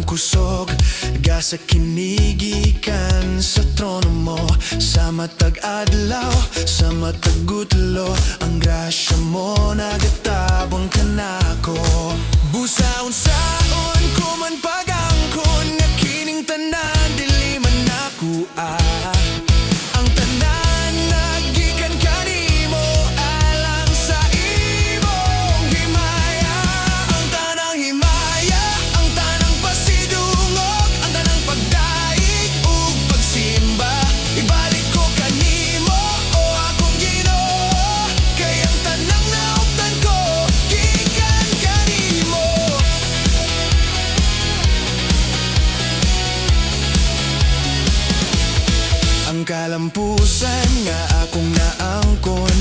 Kusog, gasa kinigikan sa trono mo. Sa matag adlaw, sa matag gutlo, ang grasya mo nagatabang kanako. Busaon-saon ko man pagangkon, nga kining tanan dili man ako ang tanan nagikan kanimo, alang sa imong himaya. Ang tanang himaya, ang tanang pasidungog, ang tanang pagdaig ug pagsimba, ibalik ko kanimo, o akong Ginoo. Kay ang tanang nauptan ko, gikan kanimo. Ang kalampusan nga akong naangkon,